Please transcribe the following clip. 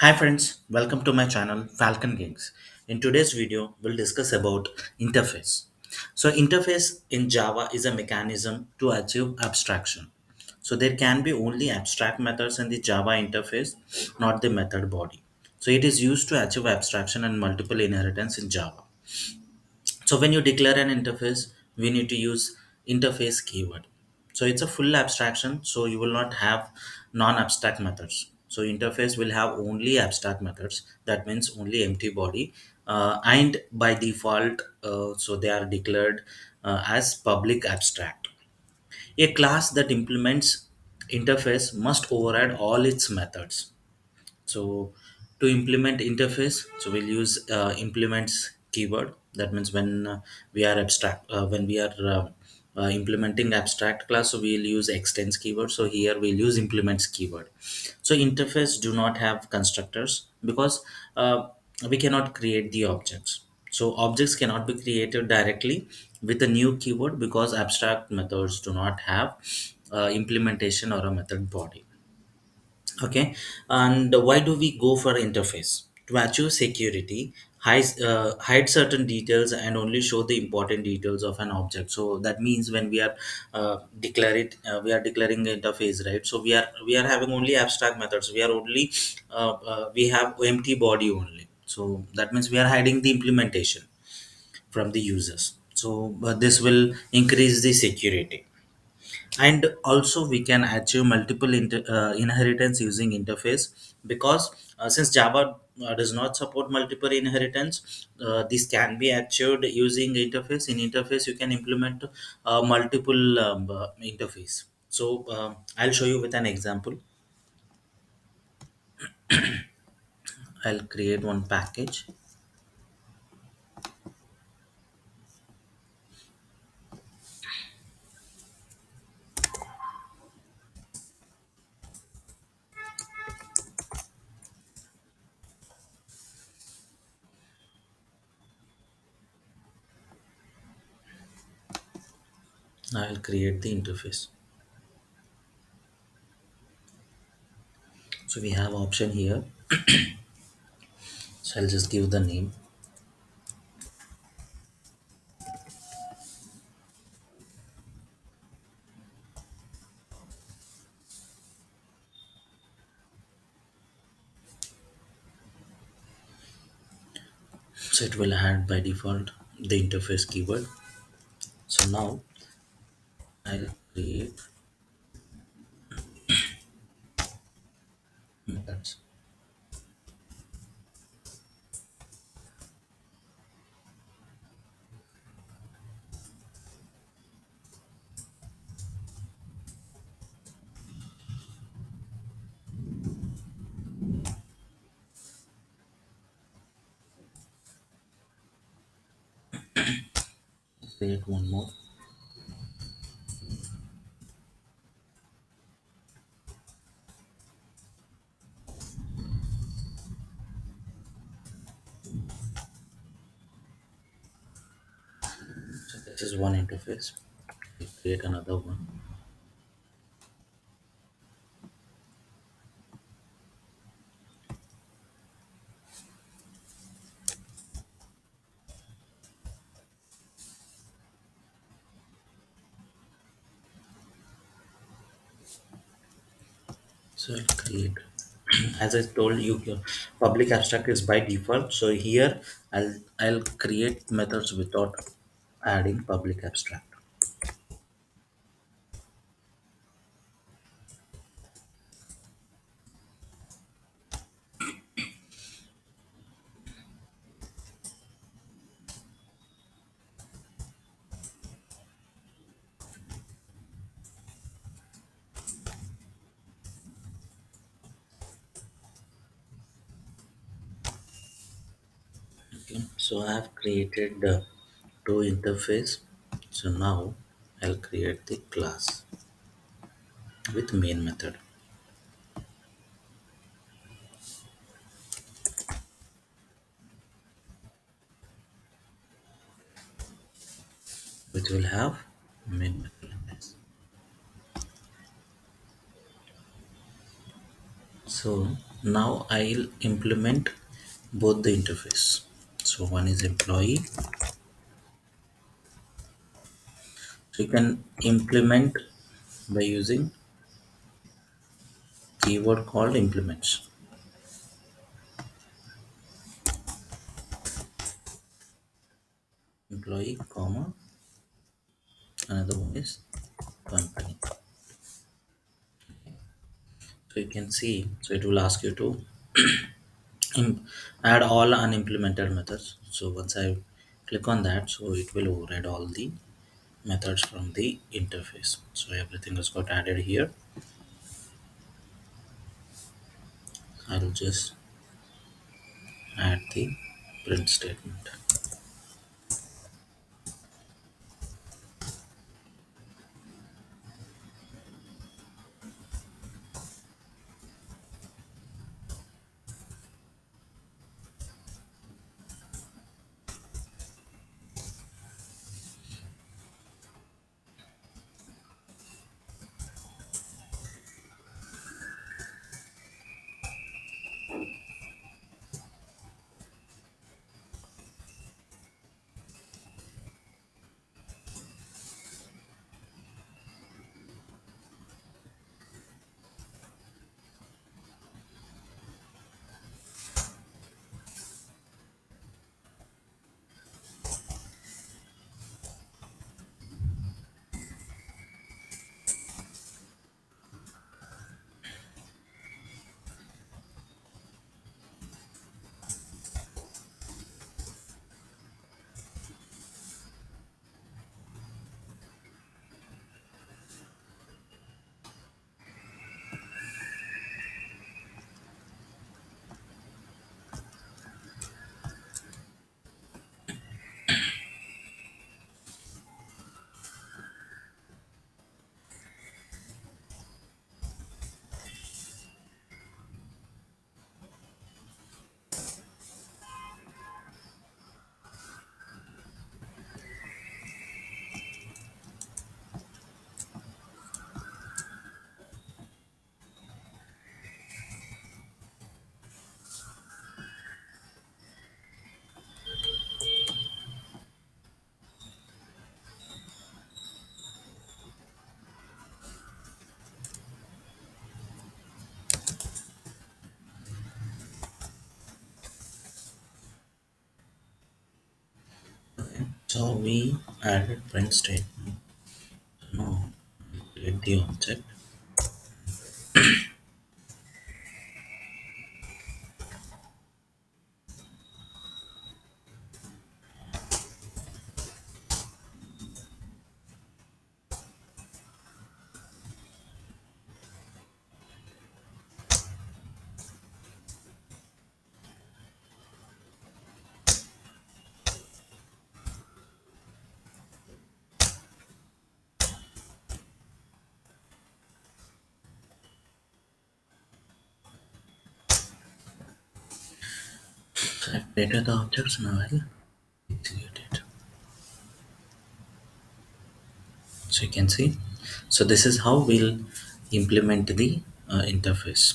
Hi friends, welcome to my channel Falcon Games. In today's video, we'll discuss about interface. So interface in Java is a mechanism to achieve abstraction. So there can be only abstract methods in the Java interface, not the method body. So it is used to achieve abstraction and multiple inheritance in Java. So when you declare an interface, we need to use interface keyword. So it's a full abstraction, so you will not have non-abstract methods. So interface will have only abstract methods. That means only empty body, and by default, so they are declared as public abstract. A class that implements interface must override all its methods. So to implement interface, so we'll use implements keyword. That means when we are implementing abstract class, so we'll use extends keyword. So here we'll use implements keyword. So interface do not have constructors because we cannot create the objects. So objects cannot be created directly with a new keyword because abstract methods do not have implementation or a method body. Okay, and why do we go for interface? To achieve security, hide certain details and only show the important details of an object. So that means when we are we are declaring interface, right? So we are having only abstract methods. We are only we have empty body only. So that means we are hiding the implementation from the users. So this will increase the security, and also we can achieve multiple inheritance using interface because since Java does not support multiple inheritance, this can be achieved using interface. In interface you can implement multiple interface. So I'll show you with an example. I'll create one package. I'll create the interface. So we have option here, so I'll just give the name. So it will add by default the interface keyword. So now I'll create methods. Create one more. So this is one interface. We create another one. So I'll create. As I told you, here, public abstract is by default. So here I'll create methods without adding public abstract. Okay. So I have created two interface. So now I'll create the class with main method, which will have main method in this. So Now I'll implement both the interface. So one is employee. So you can implement by using keyword called implements. Employee, comma, another one is company. So you can see, so it will ask you to add all unimplemented methods. So once I click on that, so it will override all the methods from the interface. So everything has got added here. I'll just add the print statement. So we added print statement. Now create the object. So I've created the objects. Now I'll execute it. So you can see. So this is how we'll implement the interface.